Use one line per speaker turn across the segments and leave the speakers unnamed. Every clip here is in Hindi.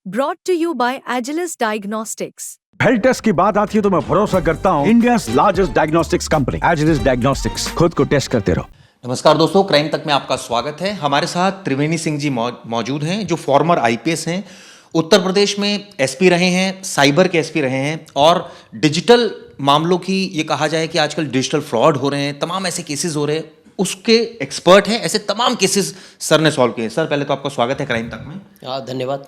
brought to you by Agilus Diagnostics.
Health test की बात आती है तो मैं भरोसा करता हूँ India's largest diagnostics company Agilus diagnostics. खुद को टेस्ट करते रहो।
नमस्कार दोस्तों, क्राइम तक में आपका स्वागत है। हमारे साथ त्रिवेणी सिंह जी मौजूद हैं, जो फॉर्मर आईपीएस हैं, उत्तर प्रदेश में एसपी रहे हैं, साइबर के एसपी रहे हैं और डिजिटल मामलों की ये कहा जाए कि आजकल डिजिटल फ्रॉड हो रहे हैं, तमाम ऐसे केसेस हो रहे हैं, उसके एक्सपर्ट हैं। ऐसे तमाम केसेस सर ने सॉल्व किए। सर, पहले तो आपका स्वागत है क्राइम तक में।
धन्यवाद।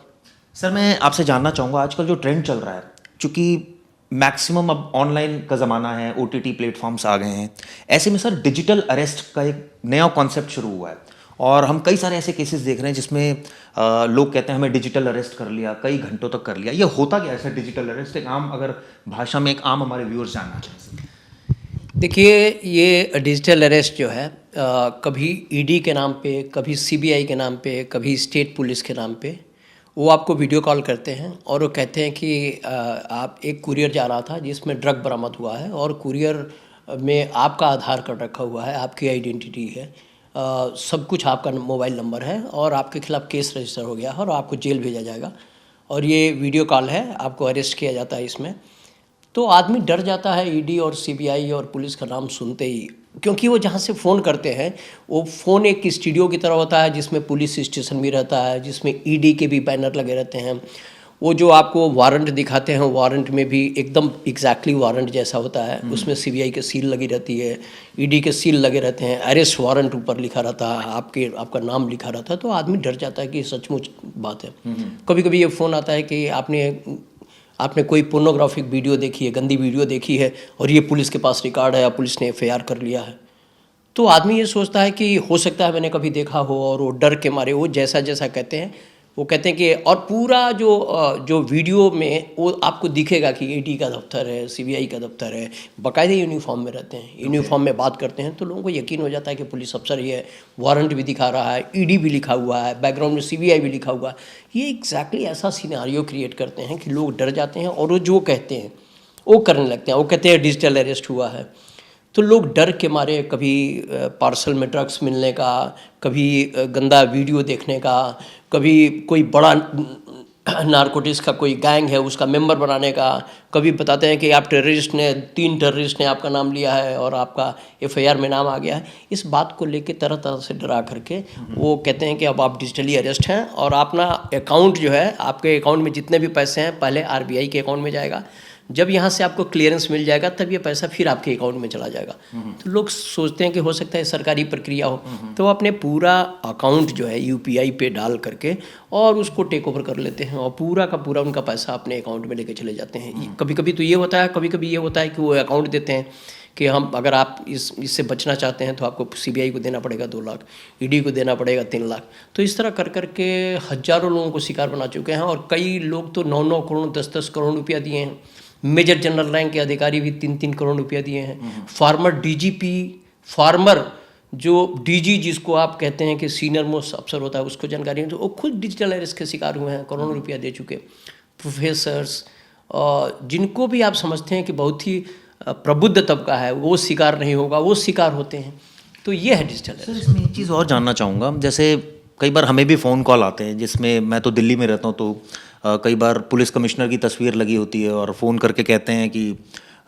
सर, मैं आपसे जानना चाहूँगा, आजकल जो ट्रेंड चल रहा है, चूँकि मैक्सिमम अब ऑनलाइन का ज़माना है, ओटीटी प्लेटफॉर्म्स आ गए हैं, ऐसे में सर डिजिटल अरेस्ट का एक नया कॉन्सेप्ट शुरू हुआ है और हम कई सारे ऐसे केसेस देख रहे हैं जिसमें लोग कहते हैं हमें डिजिटल अरेस्ट कर लिया, कई घंटों तक कर लिया। ये होता क्या है सर डिजिटल अरेस्ट? एक आम, अगर भाषा में एक आम हमारे व्यूअर्स जानना चाहें।
देखिए, ये डिजिटल अरेस्ट जो है कभी ईडी के नाम पे, कभी सीबीआई के नाम पे, कभी स्टेट पुलिस के नाम पे वो आपको वीडियो कॉल करते हैं और वो कहते हैं कि आप एक कुरियर जा रहा था जिसमें ड्रग बरामद हुआ है और कुरियर में आपका आधार कार्ड रखा हुआ है, आपकी आइडेंटिटी है, सब कुछ आपका मोबाइल नंबर है और आपके खिलाफ़ केस रजिस्टर हो गया है और आपको जेल भेजा जाएगा और ये वीडियो कॉल है, आपको अरेस्ट किया जाता है इसमें। तो आदमी डर जाता है ईडी और सीबीआई और पुलिस का नाम सुनते ही, क्योंकि वो जहाँ से फ़ोन करते हैं वो फ़ोन एक स्टूडियो की तरह होता है जिसमें पुलिस स्टेशन भी रहता है, जिसमें ईडी के भी बैनर लगे रहते हैं। वो जो आपको वारंट दिखाते हैं, वारंट में भी एकदम एग्जैक्टली वारंट जैसा होता है, उसमें सीबीआई की सील लगी रहती है, ईडी के सील लगे रहते हैं, अरेस्ट वारंट ऊपर लिखा रहता है, आपका नाम लिखा रहता है। तो आदमी डर जाता है कि सचमुच बात है। कभी कभी ये फ़ोन आता है कि आपने कोई पोर्नोग्राफिक वीडियो देखी है, गंदी वीडियो देखी है और ये पुलिस के पास रिकॉर्ड है या पुलिस ने एफआईआर कर लिया है। तो आदमी ये सोचता है कि हो सकता है मैंने कभी देखा हो और वो डर के मारे वो जैसा जैसा कहते हैं वो कहते हैं कि, और पूरा जो वीडियो में वो आपको दिखेगा कि ईडी का दफ्तर है, सीबीआई का दफ्तर है, बाकायदे यूनिफॉर्म में रहते हैं, यूनिफॉर्म में बात करते हैं। तो लोगों को यकीन हो जाता है कि पुलिस अफसर ही है, वारंट भी दिखा रहा है, ईडी भी लिखा हुआ है, बैकग्राउंड में सीबीआई भी लिखा हुआ है। ये एग्जैक्टली ऐसा सिनेरियो क्रिएट करते हैं कि लोग डर जाते हैं और वो जो कहते हैं वो करने लगते हैं। वो कहते हैं डिजिटल अरेस्ट हुआ है, तो लोग डर के मारे कभी पार्सल में ड्रग्स मिलने का, कभी गंदा वीडियो देखने का, कभी कोई बड़ा नारकोटिक्स का कोई गैंग है उसका मेंबर बनाने का, कभी बताते हैं कि आप टेररिस्ट ने, 3 टेररिस्ट ने आपका नाम लिया है और आपका एफआईआर में नाम आ गया है। इस बात को लेके तरह तरह से डरा करके वो कहते हैं कि अब आप डिजिटली अरेस्ट हैं और अपना अकाउंट जो है, आपके अकाउंट में जितने भी पैसे हैं पहले आरबीआई के अकाउंट में जाएगा, जब यहाँ से आपको क्लियरेंस मिल जाएगा तब ये पैसा फिर आपके अकाउंट में चला जाएगा। तो लोग सोचते हैं कि हो सकता है सरकारी प्रक्रिया हो, तो अपने पूरा अकाउंट जो है यूपीआई पे डाल करके और उसको टेक ओवर कर लेते हैं और पूरा का पूरा उनका पैसा अपने अकाउंट में लेके चले जाते हैं। कभी कभी तो ये होता है, कभी कभी ये होता है कि वो अकाउंट देते हैं कि हम, अगर आप इससे बचना चाहते हैं तो आपको सीबीआई को देना पड़ेगा 2 लाख, ईडी को देना पड़ेगा 3 लाख। तो इस तरह कर करके हजारों लोगों को शिकार बना चुके हैं और कई लोग तो 9-9 करोड़ 10-10 करोड़ रुपया दिए हैं। मेजर जनरल रैंक के अधिकारी भी 3-3 करोड़ रुपया दिए हैं। फार्मर डीजीपी, फार्मर जो डीजी जिसको आप कहते हैं कि सीनियर मोस्ट अफसर होता है, उसको जानकारी है, तो वो खुद डिजिटल अरेस्ट के शिकार हुए हैं, करोड़ों रुपया दे चुके। प्रोफेसर्स जिनको भी आप समझते हैं कि बहुत ही प्रबुद्ध तबका है, वो शिकार नहीं होगा, वो शिकार होते हैं। तो ये है डिजिटल अरेस्ट।
सर, इसमें एक चीज़ और जानना चाहूँगा, जैसे कई बार हमें भी फ़ोन कॉल आते हैं जिसमें, मैं तो दिल्ली में रहता हूँ, तो कई बार पुलिस कमिश्नर की तस्वीर लगी होती है और फ़ोन करके कहते हैं कि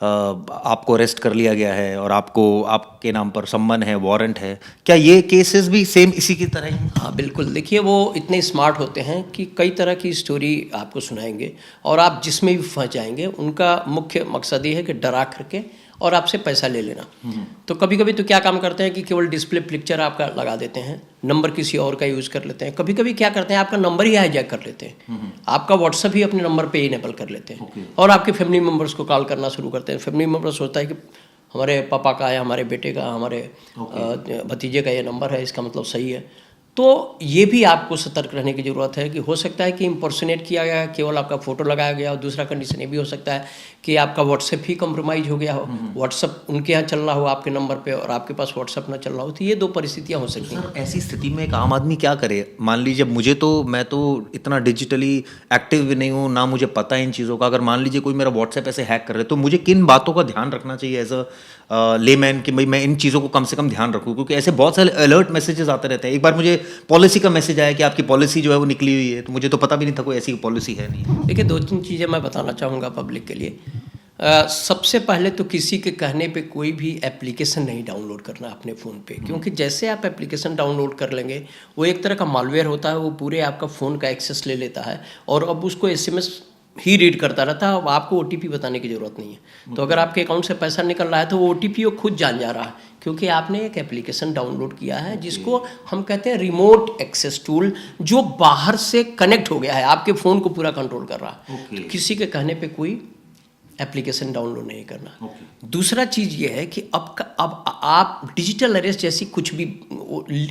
आपको अरेस्ट कर लिया गया है और आपके नाम पर सम्मन है, वारंट है। क्या ये केसेस भी सेम इसी की तरह ही?
हाँ बिल्कुल। देखिए, वो इतने स्मार्ट होते हैं कि कई तरह की स्टोरी आपको सुनाएंगे और आप जिसमें भी फंस जाएंगे। उनका मुख्य मकसद ये है कि डरा करके और आपसे पैसा ले लेना। तो कभी कभी तो क्या काम करते हैं कि केवल डिस्प्ले पिक्चर आपका लगा देते हैं, नंबर किसी और का यूज़ कर लेते हैं। कभी कभी क्या करते हैं, आपका नंबर ही हाईजैक कर लेते हैं, आपका व्हाट्सअप ही अपने नंबर पे इनेबल कर लेते हैं और आपके फैमिली मेम्बर्स को कॉल करना शुरू करते हैं। फैमिली मेम्बर सोचता है कि हमारे पापा का है, हमारे बेटे का, हमारे भतीजे का ये नंबर है, इसका मतलब सही है। तो ये भी आपको सतर्क रहने की ज़रूरत है कि हो सकता है कि इम्पर्सनेट किया गया है, केवल आपका फ़ोटो लगाया गया और दूसरा कंडीशन ये भी हो सकता है कि आपका व्हाट्सएप ही कम्प्रोमाइज़ हो गया हो, व्हाट्सएप उनके यहाँ चल रहा हो आपके नंबर पे और आपके पास व्हाट्सएप ना चल रहा हो। तो ये 2 परिस्थितियाँ हो सकती हैं।
ऐसी स्थिति में एक आम आदमी क्या करे? मान लीजिए मैं तो इतना डिजिटली एक्टिव भी नहीं हूँ, ना मुझे पता है इन चीज़ों का। अगर मान लीजिए कोई मेरा व्हाट्सएप ऐसे हैक कर रहे, तो मुझे किन बातों का ध्यान रखना चाहिए एज अ लेमैन कि भाई मैं इन चीज़ों को कम से कम ध्यान रखूँ? क्योंकि ऐसे बहुत सारे अलर्ट मैसेजेस आते रहते हैं। एक बार मुझे पॉलिसी का मैसेज आया कि आपकी पॉलिसी जो है वो निकली हुई है, तो मुझे तो पता भी नहीं था कोई ऐसी पॉलिसी है नहीं।
देखिए, 2-3 चीज़ें मैं बताना चाहूँगा पब्लिक के लिए। सबसे पहले तो किसी के कहने पे कोई भी एप्लीकेशन नहीं डाउनलोड करना अपने फ़ोन पे, क्योंकि जैसे आप एप्लीकेशन डाउनलोड कर लेंगे, वो एक तरह का मालवेयर होता है, वो पूरे आपका फ़ोन का एक्सेस ले लेता है और अब उसको एसएमएस ही रीड करता रहता है। अब आपको ओटीपी बताने की ज़रूरत नहीं है। तो अगर आपके अकाउंट से पैसा निकल रहा है तो वो ओटीपी वो खुद जान जा रहा है, क्योंकि आपने एक एप्लीकेशन डाउनलोड किया है जिसको हम कहते हैं रिमोट एक्सेस टूल, जो बाहर से कनेक्ट हो गया है, आपके फ़ोन को पूरा कंट्रोल कर रहा है। तो किसी के कहने पे कोई एप्लीकेशन डाउनलोड नहीं करना। दूसरा चीज़ ये है कि अब आप डिजिटल अरेस्ट जैसी कुछ भी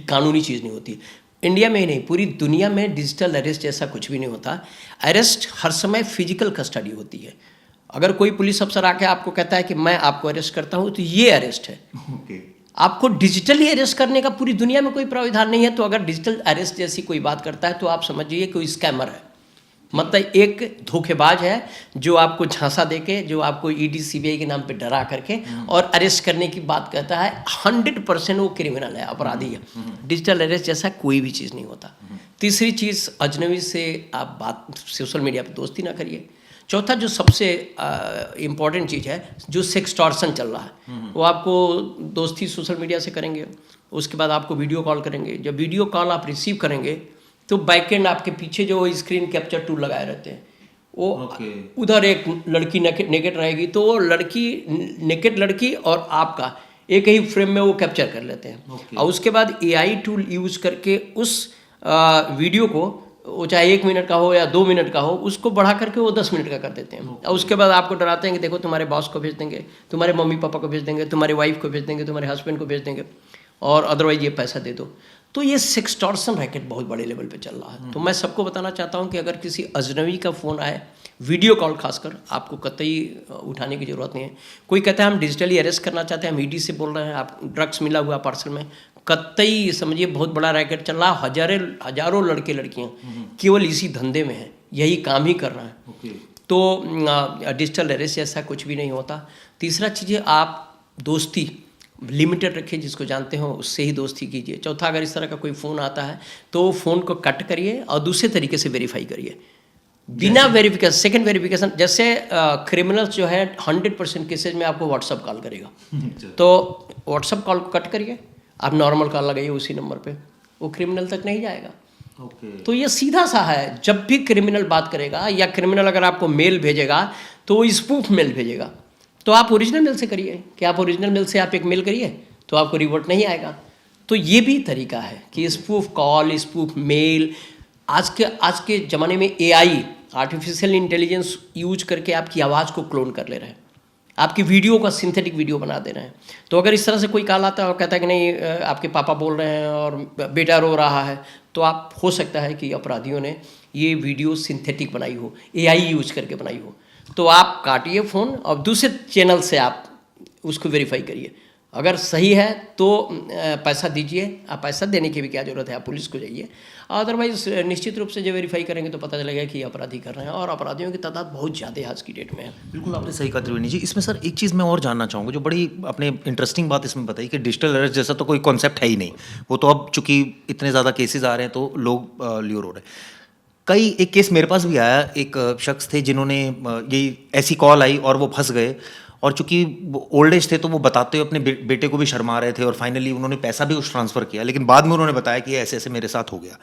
कानूनी चीज़ नहीं होती। इंडिया में ही नहीं, पूरी दुनिया में डिजिटल अरेस्ट जैसा कुछ भी नहीं होता। अरेस्ट हर समय फिजिकल कस्टडी होती है। अगर कोई पुलिस अफसर आके आपको कहता है कि मैं आपको अरेस्ट करता हूँ, तो ये अरेस्ट है। आपको डिजिटली अरेस्ट करने का पूरी दुनिया में कोई प्रावधान नहीं है। तो अगर डिजिटल अरेस्ट जैसी कोई बात करता है तो आप समझिए कोई स्कैमर है, मतलब एक धोखेबाज है जो आपको झांसा देके, जो आपको ईडी सीबीआई के नाम पे डरा करके और अरेस्ट करने की बात कहता है। 100% वो क्रिमिनल है, अपराधी है। डिजिटल अरेस्ट जैसा कोई भी चीज़ नहीं होता। तीसरी चीज़, अजनबी से आप बात सोशल मीडिया पे दोस्ती ना करिए। चौथा जो सबसे इम्पॉर्टेंट चीज़ है, जो सेक्सटॉर्शन चल रहा है, वो आपको दोस्ती सोशल मीडिया से करेंगे, उसके बाद आपको वीडियो कॉल करेंगे। जब वीडियो कॉल आप रिसीव करेंगे तो बैकएंड आपके पीछे जो स्क्रीन कैप्चर टूल लगाए रहते हैं, वो उधर एक लड़की नेकेड रहेगी, तो वो लड़की नेकेड लड़की और आपका एक ही फ्रेम में वो कैप्चर कर लेते हैं। और उसके बाद एआई टूल यूज करके उस वीडियो को, वो चाहे 1 मिनट का हो या 2 मिनट का हो, उसको बढ़ा करके वो 10 मिनट का कर देते हैं। और उसके बाद आपको डराते हैं कि देखो तुम्हारे बॉस को भेज देंगे, तुम्हारे मम्मी पापा को भेज देंगे, तुम्हारी वाइफ को भेज देंगे, तुम्हारे हस्बैंड को भेज देंगे, और अदरवाइज ये पैसा दे दो। तो ये सेक्सटॉर्शन रैकेट बहुत बड़े लेवल पे चल रहा है। तो मैं सबको बताना चाहता हूँ कि अगर किसी अजनबी का फ़ोन आए, वीडियो कॉल खासकर, आपको कतई उठाने की ज़रूरत नहीं है। कोई कहता है हम डिजिटली अरेस्ट करना चाहते हैं, हम ईडी से बोल रहे हैं, आप ड्रग्स मिला हुआ पार्सल में, कतई समझिए बहुत बड़ा रैकेट चल रहा है। हजारों लड़के लड़कियाँ केवल इसी धंधे में हैं, यही काम ही कर रहे हैं। तो डिजिटल अरेस्ट जैसा कुछ भी नहीं होता। तीसरा चीज़ है, आप दोस्ती लिमिटेड रखिए, जिसको जानते हो उससे ही दोस्ती कीजिए। चौथा, अगर इस तरह का कोई फ़ोन आता है तो फ़ोन को कट करिए और दूसरे तरीके से वेरीफाई करिए, बिना वेरिफिकेशन, सेकंड वेरिफिकेशन। जैसे क्रिमिनल्स जो है 100% केसेज में आपको व्हाट्सअप कॉल करेगा, तो व्हाट्सअप कॉल को कट करिए, आप नॉर्मल कॉल लगाइए उसी नंबर पे, वो क्रिमिनल तक नहीं जाएगा। तो ये सीधा सा है, जब भी क्रिमिनल बात करेगा या क्रिमिनल अगर आपको मेल भेजेगा तो वो स्पूफ मेल भेजेगा, तो आप ओरिजिनल मेल से करिए। कि आप ओरिजिनल मेल से आप एक मेल करिए तो आपको रिवोट नहीं आएगा। तो ये भी तरीका है कि स्पूफ कॉल, स्पूफ मेल, आज के ज़माने में एआई, आर्टिफिशियल इंटेलिजेंस यूज करके आपकी आवाज़ को क्लोन कर ले रहे हैं, आपकी वीडियो का सिंथेटिक वीडियो बना दे रहे हैं। तो अगर इस तरह से कोई कॉल आता है और कहता है कि नहीं आपके पापा बोल रहे हैं और बेटा रो रहा है, तो आप हो सकता है कि अपराधियों ने ये वीडियो सिंथेटिक बनाई हो, एआई यूज करके बनाई हो। तो आप काटिए फ़ोन और दूसरे चैनल से आप उसको वेरीफाई करिए। अगर सही है तो पैसा दीजिए। आप पैसा देने की भी क्या ज़रूरत है, आप पुलिस को जाइए। अदरवाइज निश्चित रूप से जब वेरीफाई करेंगे तो पता चलेगा कि अपराधी कर रहे हैं, और अपराधियों की तादाद बहुत ज़्यादा आज की डेट में है।
बिल्कुल आपने सही कहा त्रिवेणी जी। इसमें सर एक चीज़ मैं और जानना चाहूँगा, जो बड़ी आपने इंटरेस्टिंग बात इसमें बताई कि डिजिटल अरेस्ट जैसा तो कोई कॉन्सेप्ट है ही नहीं। वो तो अब चूंकि इतने ज़्यादा केसेस आ रहे हैं तो लोग ल्योर हो रहे हैं। एक केस मेरे पास भी आया, एक शख्स थे जिन्होंने ये ऐसी कॉल आई और वो फंस गए, और चूंकि ओल्ड एज थे तो वो बताते हुए अपने बेटे को भी शर्मा रहे थे, और फाइनली उन्होंने पैसा भी कुछ ट्रांसफ़र किया, लेकिन बाद में उन्होंने बताया कि ऐसे ऐसे मेरे साथ हो गया।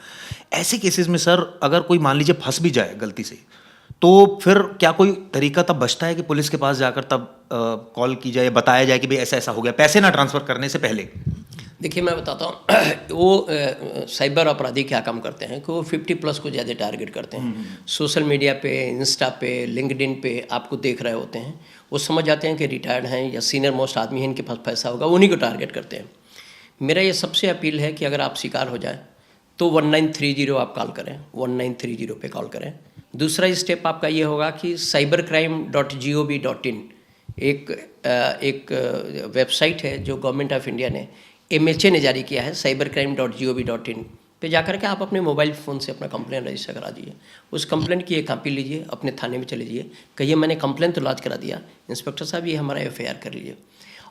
ऐसे केसेस में सर अगर कोई मान लीजिए फंस भी जाए गलती से, तो फिर क्या कोई तरीका तब बचता है कि पुलिस के पास जाकर तब कॉल की जाए, बताया जाए कि भाई ऐसा ऐसा हो गया, पैसे ना ट्रांसफ़र करने से पहले?
देखिए मैं बताता हूँ वो साइबर अपराधी क्या काम करते हैं कि वो 50+ को ज़्यादा टारगेट करते हैं। सोशल मीडिया पे, इंस्टा पे, लिंक्डइन पे आपको देख रहे होते हैं, वो समझ जाते हैं कि रिटायर्ड हैं या सीनियर मोस्ट आदमी हैं, इनके पास पैसा होगा, उन्हीं को टारगेट करते हैं। मेरा ये सबसे अपील है कि अगर आप शिकार हो जाए तो 1930 आप कॉल करें, 1930 पे कॉल करें। दूसरा स्टेप आपका ये होगा कि cybercrime.gov.in एक वेबसाइट है जो गवर्नमेंट ऑफ इंडिया ने, MHA ने जारी किया है, cybercrime.gov.in पे जाकर के आप अपने मोबाइल फ़ोन से अपना कंप्लेंट रजिस्टर करा दीजिए। उस कंप्लेंट की एक कॉपी लीजिए, अपने थाने में चले जाइए, कहिए मैंने कंप्लेंट तो लॉन्च करा दिया, इंस्पेक्टर साहब ये हमारा FIR कर लीजिए।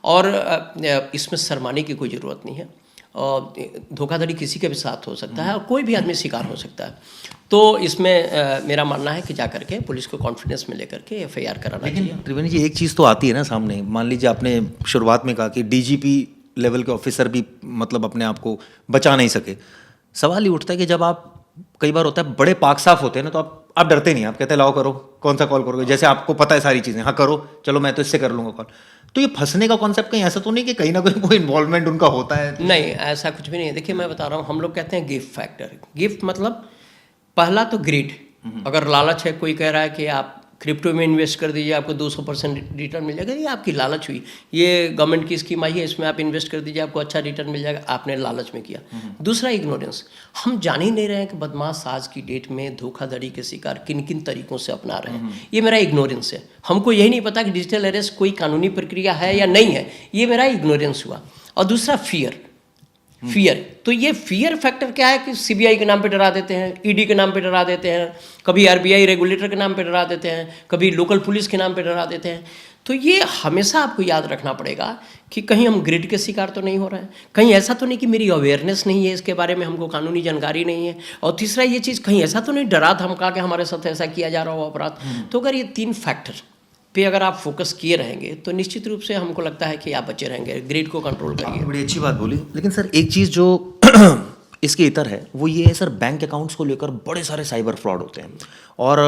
और इसमें शर्माने की कोई ज़रूरत नहीं है। और धोखाधड़ी किसी के भी साथ हो सकता है और कोई भी आदमी शिकार हो सकता है। तो इसमें मेरा मानना है कि जा करके पुलिस को कॉन्फिडेंस में लेकर के FIR कराना चाहिए।
लेकिन त्रिवेणी जी एक चीज़ तो आती है ना सामने, मान लीजिए आपने शुरुआत में कहा कि DGP लेवल के ऑफिसर भी मतलब अपने आप को बचा नहीं सके। सवाल ये उठता है कि जब आप, कई बार होता है बड़े पाक साफ होते हैं ना, तो आप डरते नहीं, आप कहते हैं लाओ करो, कौन सा कॉल करोगे, जैसे आपको पता है सारी चीज़ें, हाँ करो, चलो मैं तो इससे कर लूँगा कॉल। तो ये फंसने का कॉन्सेप्ट कहीं ऐसा तो नहीं कि कहीं ना कहीं कोई इन्वॉल्वमेंट उनका होता है?
नहीं, ऐसा कुछ भी नहीं है। देखिए मैं बता रहा हूँ, हम लोग कहते हैं गिफ्ट फैक्टर। गिफ्ट मतलब पहला तो ग्रीड, अगर लालच है, कोई कह रहा है कि आप क्रिप्टो में इन्वेस्ट कर दीजिए आपको 200% रिटर्न मिल जाएगा, ये आपकी लालच हुई। ये गवर्नमेंट की स्कीम आई है, इसमें आप इन्वेस्ट कर दीजिए आपको अच्छा रिटर्न मिल जाएगा, आपने लालच में किया। दूसरा इग्नोरेंस, हम जान ही नहीं रहे हैं कि बदमाश आज की डेट में धोखाधड़ी के शिकार किन किन तरीकों से अपना रहे हैं। ये मेरा इग्नोरेंस है। हमको यही नहीं पता कि डिजिटल अरेस्ट कोई कानूनी प्रक्रिया है या नहीं है, ये मेरा इग्नोरेंस हुआ। और दूसरा फियर, तो ये फियर फैक्टर क्या है कि CBI के नाम पे डरा देते हैं, ED के नाम पे डरा देते हैं, कभी RBI रेगुलेटर के नाम पे डरा देते हैं, कभी लोकल पुलिस के नाम पे डरा देते हैं। तो ये हमेशा आपको याद रखना पड़ेगा कि कहीं हम ग्रिड के शिकार तो नहीं हो रहे हैं, कहीं ऐसा तो नहीं कि मेरी अवेयरनेस नहीं है इसके बारे में, हमको कानूनी जानकारी नहीं है, और तीसरा ये चीज़ कहीं ऐसा तो नहीं डरा धमका के हमारे साथ ऐसा किया जा रहा हो अपराध। तो अगर ये 3 फैक्टर पे अगर आप फोकस किए रहेंगे तो निश्चित रूप से हमको लगता है कि आप बचे रहेंगे। ग्रिड को कंट्रोल करिए।
बड़ी अच्छी बात बोली। लेकिन सर एक चीज़ जो इसके इतर है वो ये है सर, बैंक अकाउंट्स को लेकर बड़े सारे साइबर फ्रॉड होते हैं, और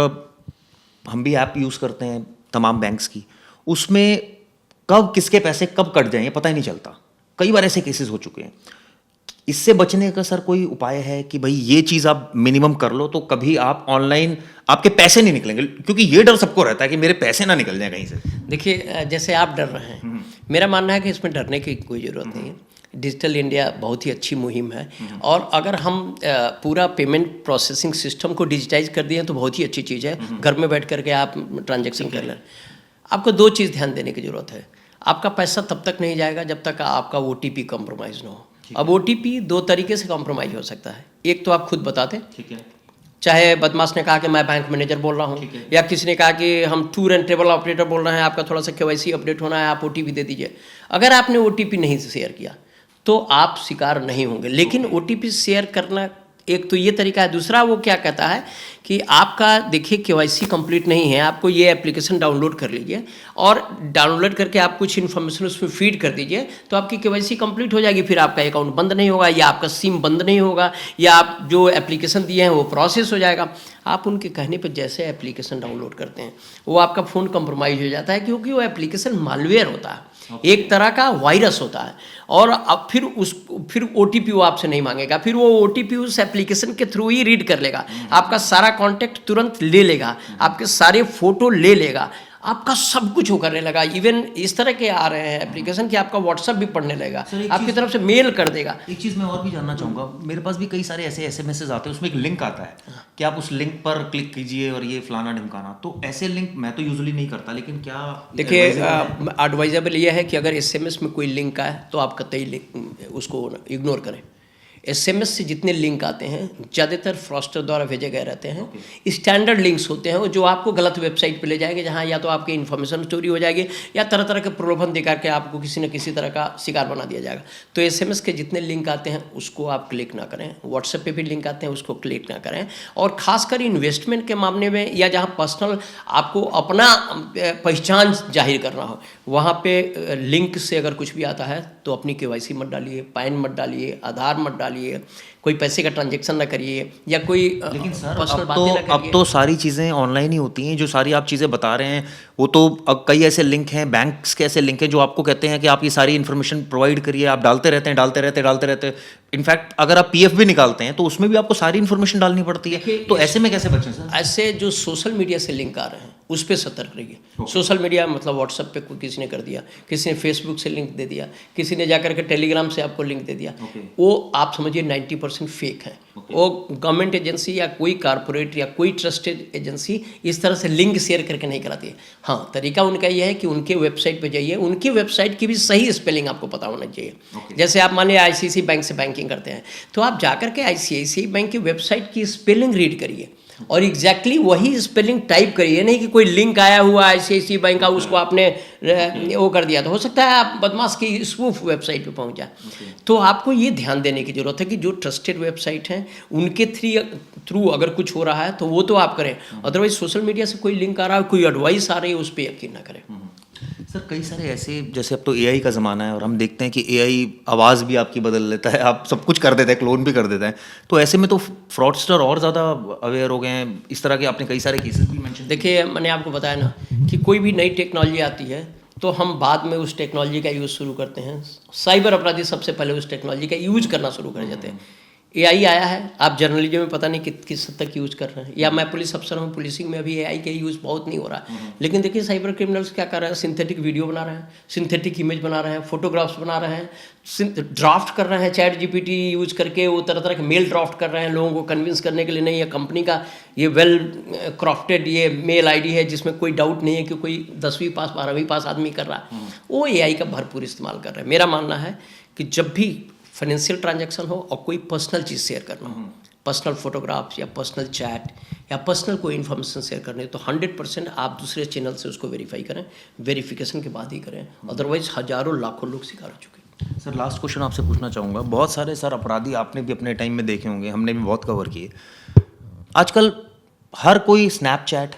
हम भी ऐप यूज़ करते हैं तमाम बैंक्स की, उसमें कब किसके पैसे कब कट जाएं पता ही नहीं चलता। कई बार ऐसे केसेस हो चुके हैं। इससे बचने का सर कोई उपाय है कि भाई ये चीज़ आप मिनिमम कर लो तो कभी आप ऑनलाइन आपके पैसे नहीं निकलेंगे? क्योंकि ये डर सबको रहता है कि मेरे पैसे ना निकल जाए कहीं से।
देखिए जैसे आप डर रहे हैं, मेरा मानना है कि इसमें डरने की कोई ज़रूरत नहीं है। डिजिटल इंडिया बहुत ही अच्छी मुहिम है, और अगर हम पूरा पेमेंट प्रोसेसिंग सिस्टम को डिजिटाइज कर दिए तो बहुत ही अच्छी चीज़ है। घर में बैठ करके आप ट्रांजेक्शन कर लें। आपको 2 चीज़ ध्यान देने की ज़रूरत है। आपका पैसा तब तक नहीं जाएगा जब तक आपका OTP कॉम्प्रोमाइज़ ना हो। अब OTP 2 तरीके से कॉम्प्रोमाइज़ हो सकता है। एक तो आप खुद बता दें,
ठीक है,
चाहे बदमाश ने कहा कि मैं बैंक मैनेजर बोल रहा हूँ, या किसी ने कहा कि हम टूर एंड ट्रेवल ऑपरेटर बोल रहे हैं, आपका थोड़ा सा KYC अपडेट होना है, आप OTP दे दीजिए। अगर आपने OTP नहीं शेयर किया तो आप शिकार नहीं होंगे। लेकिन OTP शेयर करना एक तो ये तरीका है। दूसरा वो क्या कहता है कि आपका देखिए KYC कंप्लीट नहीं है, आपको ये एप्लीकेशन डाउनलोड कर लीजिए, और डाउनलोड करके आप कुछ इन्फॉर्मेशन उसमें फीड कर दीजिए तो आपकी KYC कंप्लीट हो जाएगी। फिर आपका अकाउंट बंद नहीं होगा, या आपका सिम बंद नहीं होगा, या आप जो एप्लीकेशन दिए हैं वो प्रोसेस हो जाएगा। आप उनके कहने पर जैसे एप्लीकेशन डाउनलोड करते हैं वो आपका फ़ोन कंप्रोमाइज़ हो जाता है, क्योंकि वो एप्लीकेशन मालवेयर होता है, एक तरह का वायरस होता है। और अब फिर OTP वो आपसे नहीं मांगेगा, फिर वो OTP उस एप्लीकेशन के थ्रू ही रीड कर लेगा, आपका सारा कांटेक्ट तुरंत ले लेगा, आपके सारे फोटो ले लेगा, आपका सब कुछ वो करने लगा। इवन इस तरह के आ रहे हैं एप्लीकेशन कि आपका WhatsApp भी पढ़ने लगेगा, आपकी तरफ से मेल कर देगा।
एक चीज़ मैं और भी जानना चाहूँगा, मेरे पास भी कई सारे ऐसे SMS आते हैं, उसमें एक लिंक आता है कि आप उस लिंक पर क्लिक कीजिए और ये फलाना ढिमकाना। तो ऐसे लिंक मैं तो यूजुअली नहीं करता, लेकिन क्या
देखिए एडवाइजेबल ये है कि अगर SMS में कोई लिंक आए तो आप कतई उसको इग्नोर करें। SMS से जितने लिंक आते हैं ज़्यादातर फ्रॉस्टर द्वारा भेजे गए रहते हैं। स्टैंडर्ड लिंक्स होते हैं जो आपको गलत वेबसाइट पे ले जाएंगे, जहां या तो आपकी इन्फॉर्मेशन चोरी हो जाएगी या तरह तरह के प्रलोभन दिखा के आपको किसी न किसी तरह का शिकार बना दिया जाएगा। तो SMS के जितने लिंक आते हैं उसको आप क्लिक ना करें। व्हाट्सएप पे भी लिंक आते हैं उसको क्लिक ना करें। और ख़ासकर इन्वेस्टमेंट के मामले में या जहाँ पर्सनल आपको अपना पहचान जाहिर करना हो, वहाँ पे लिंक से अगर कुछ भी आता है तो अपनी KYC मत डालिए, पैन मत डालिए, आधार मत डालिए, कोई पैसे का ट्रांजैक्शन ना करिए, या कोई
लेकिन सर
पर्सनल बातें ना करिए।
अब तो सारी चीज़ें ऑनलाइन ही होती हैं। जो सारी आप चीज़ें बता रहे हैं वो तो अब कई ऐसे लिंक हैं, बैंक्स के ऐसे लिंक हैं जो आपको कहते हैं कि आप ये सारी इन्फॉर्मेशन प्रोवाइड करिए। आप डालते रहते। इनफैक्ट अगर आप PF भी निकालते हैं तो उसमें भी आपको सारी इन्फॉर्मेशन डालनी पड़ती है। तो ऐसे में कैसे बचें सर?
ऐसे जो सोशल मीडिया से लिंक आ रहे हैं उस पर सतर्क रहिए। सोशल मीडिया मतलब व्हाट्सएप पे कोई किसी ने कर दिया, किसी ने फेसबुक से लिंक दे दिया, किसी ने जाकर के टेलीग्राम से आपको लिंक दे दिया, वो आप समझिए 90% फेक है। वो गवर्नमेंट एजेंसी या कोई कारपोरेट या कोई ट्रस्टेड एजेंसी इस तरह से लिंक शेयर करके नहीं कराती है। हाँ, तरीका उनका यह है कि उनके वेबसाइट पे जाइए, उनकी वेबसाइट की भी सही स्पेलिंग आपको पता होना चाहिए। जैसे आप मान लिया ICICI बैंक से बैंकिंग करते हैं तो आप जाकर के ICICI बैंक की वेबसाइट की स्पेलिंग रीड करिए। और एग्जैक्टली वही स्पेलिंग टाइप करिए, नहीं कि कोई लिंक आया हुआ ICICI बैंक का उसको आपने वो कर दिया, तो हो सकता है आप बदमाश की स्पूफ वेबसाइट पे पहुंच जाए। तो आपको ये ध्यान देने की ज़रूरत है कि जो ट्रस्टेड वेबसाइट हैं उनके थ्रू अगर कुछ हो रहा है तो वो तो आप करें, अदरवाइज सोशल मीडिया से कोई लिंक आ रहा है, कोई एडवाइस आ रही है, उस पर यकीन ना करें।
सर कई सारे ऐसे, जैसे अब तो AI का ज़माना है और हम देखते हैं कि AI आवाज़ भी आपकी बदल लेता है, आप सब कुछ कर देता है, क्लोन भी कर देता है, तो ऐसे में तो फ्रॉडस्टर और ज़्यादा अवेयर हो गए हैं। इस तरह के आपने कई सारे केसेस भी मेंशन।
देखिए, मैंने आपको बताया ना कि कोई भी नई टेक्नोलॉजी आती है तो हम बाद में उस टेक्नोलॉजी का यूज़ शुरू करते हैं। साइबर अपराधी सबसे पहले उस टेक्नोलॉजी का यूज करना शुरू कर जाते हैं। AI आया है, आप जर्नलिज्म में पता नहीं किस हद तक यूज़ कर रहे हैं, या मैं पुलिस अफसर हूँ, पुलिसिंग में अभी AI का यूज़ बहुत नहीं हो रहा है। लेकिन देखिए साइबर क्रिमिनल्स क्या कर रहे हैं, सिंथेटिक वीडियो बना रहे हैं, सिंथेटिक इमेज बना रहे हैं, फोटोग्राफ्स बना रहे हैं, ड्राफ्ट कर रहे हैं, चैट GPT यूज करके वो तरह तरह के मेल ड्राफ्ट कर रहे हैं लोगों को कन्विंस करने के लिए, नहीं ये कंपनी का ये वेल क्राफ्टेड ये मेल ID है जिसमें कोई डाउट नहीं है कि कोई 10वीं पास 12वीं पास आदमी कर रहा है, वो AI का भरपूर इस्तेमाल कर रहे हैं। मेरा मानना है कि जब भी फाइनेंशियल ट्रांजैक्शन हो और कोई पर्सनल चीज़ शेयर करना हो, पर्सनल फोटोग्राफ्स या पर्सनल चैट या पर्सनल कोई इन्फॉर्मेशन शेयर करनी है, तो 100% आप दूसरे चैनल से उसको वेरीफाई करें, वेरिफिकेशन के बाद ही करें, अदरवाइज हजारों लाखों लोग शिकार हो चुके हैं।
सर लास्ट क्वेश्चन आपसे पूछना चाहूँगा, बहुत सारे सर अपराधी आपने भी अपने टाइम में देखे होंगे, हमने भी बहुत कवर किए। आजकल हर कोई स्नैपचैट,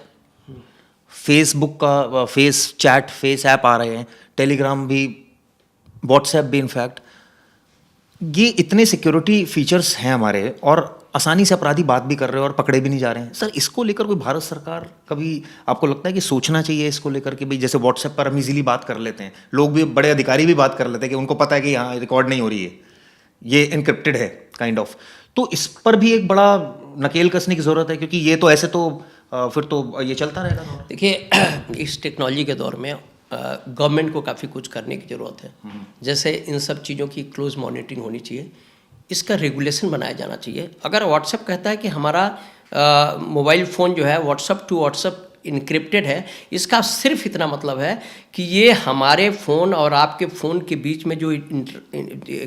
फेसबुक का फेस चैट, फेस ऐप आ रहे हैं, टेलीग्राम भी, व्हाट्सएप भी, इनफैक्ट ये इतने सिक्योरिटी फीचर्स हैं हमारे और आसानी से अपराधी बात भी कर रहे हैं और पकड़े भी नहीं जा रहे हैं। सर इसको लेकर कोई भारत सरकार कभी आपको लगता है कि सोचना चाहिए इसको लेकर कि भाई जैसे व्हाट्सएप पर हम इजीली बात कर लेते हैं, लोग भी, बड़े अधिकारी भी बात कर लेते हैं कि उनको पता है कि यहाँ रिकॉर्ड नहीं हो रही है, ये इनक्रिप्टेड है काइंड ऑफ, तो इस पर भी एक बड़ा नकेल कसने की ज़रूरत है, क्योंकि ये तो ऐसे तो फिर तो ये चलता रहेगा।
देखिए इस टेक्नोलॉजी के दौर में गवर्नमेंट को काफ़ी कुछ करने की ज़रूरत है। जैसे इन सब चीज़ों की क्लोज मॉनिटरिंग होनी चाहिए, इसका रेगुलेशन बनाया जाना चाहिए। अगर व्हाट्सएप कहता है कि हमारा मोबाइल फ़ोन जो है व्हाट्सएप टू व्हाट्सएप इनक्रिप्टेड है, इसका सिर्फ इतना मतलब है कि ये हमारे फ़ोन और आपके फ़ोन के बीच में जो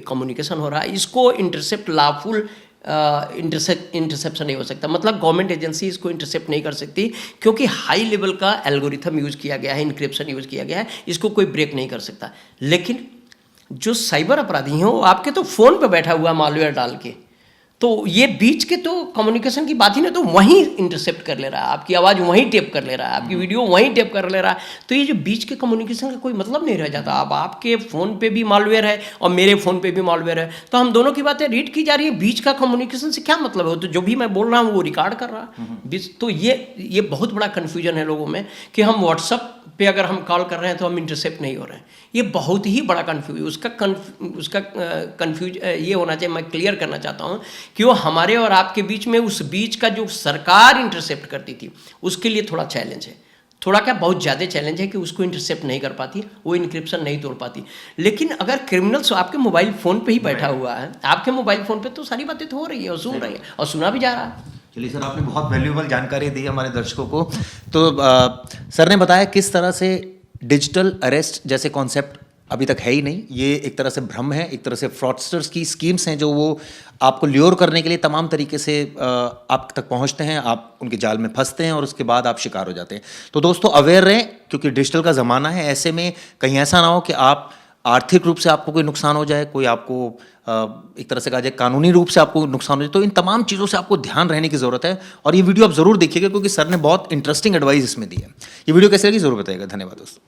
कम्युनिकेशन हो रहा है इसको इंटरसेप्ट लाफुल इंटरसेप्शन नहीं हो सकता। मतलब गवर्नमेंट एजेंसी इसको इंटरसेप्ट नहीं कर सकती, क्योंकि हाई लेवल का एल्गोरिथम यूज़ किया गया है, इंक्रिप्शन यूज़ किया गया है, इसको कोई ब्रेक नहीं कर सकता। लेकिन जो साइबर अपराधी हैं वो आपके तो फ़ोन पे बैठा हुआ मालवेयर डाल के, तो ये बीच के तो कम्युनिकेशन की बात ही नहीं, तो वहीं इंटरसेप्ट कर ले रहा है, आपकी आवाज़ वहीं टेप कर ले रहा है, आपकी वीडियो वहीं टेप कर ले रहा है, तो ये जो बीच के कम्युनिकेशन का कोई मतलब नहीं रह जाता। अब आपके फ़ोन पे भी मालवेयर है और मेरे फ़ोन पे भी मालवेयर है, तो हम दोनों की बातें रीड की जा रही है, बीच का कम्युनिकेशन से क्या मतलब है? तो जो भी मैं बोल रहा हूँ वो रिकॉर्ड कर रहा है। तो ये बहुत बड़ा कन्फ्यूजन है लोगों में कि हम व्हाट्सअप पे अगर हम कॉल कर रहे हैं तो हम इंटरसेप्ट नहीं हो रहे हैं। ये बहुत ही बड़ा उसका कन्फ्यूज ये होना चाहिए, मैं क्लियर करना चाहता हूँ कि वो हमारे और आपके बीच में, उस बीच का जो सरकार इंटरसेप्ट करती थी उसके लिए थोड़ा चैलेंज है, थोड़ा क्या बहुत ज़्यादा चैलेंज है कि उसको इंटरसेप्ट नहीं कर पाती, वो इनक्रिप्शन नहीं तोड़ पाती। लेकिन अगर क्रिमिनल्स आपके मोबाइल फ़ोन पे ही बैठा हुआ है, आपके मोबाइल फ़ोन पे, तो सारी बातें तो हो रही है और सुन रही है और सुना भी जा रहा है।
चलिए सर, आपने बहुत वैल्यूएबल जानकारी दी हमारे दर्शकों को। तो सर ने बताया किस तरह से डिजिटल अरेस्ट जैसे कॉन्सेप्ट अभी तक है ही नहीं, ये एक तरह से भ्रम है, एक तरह से फ्रॉडस्टर्स की स्कीम्स हैं जो वो आपको ल्योर करने के लिए तमाम तरीके से आप तक पहुंचते हैं, आप उनके जाल में फंसते हैं और उसके बाद आप शिकार हो जाते हैं। तो दोस्तों अवेयर रहें, क्योंकि डिजिटल का ज़माना है, ऐसे में कहीं ऐसा ना हो कि आप आर्थिक रूप से आपको कोई नुकसान हो जाए, कोई आपको एक तरह से कहा जाए कानूनी रूप से आपको नुकसान हो जाए। तो इन तमाम चीज़ों से आपको ध्यान रहने की ज़रूरत है और ये वीडियो आप ज़रूर देखिएगा, क्योंकि सर ने बहुत इंटरेस्टिंग एडवाइस इसमें दी है। ये वीडियो कैसे लगी ज़रूर बताइएगा। धन्यवाद दोस्तों।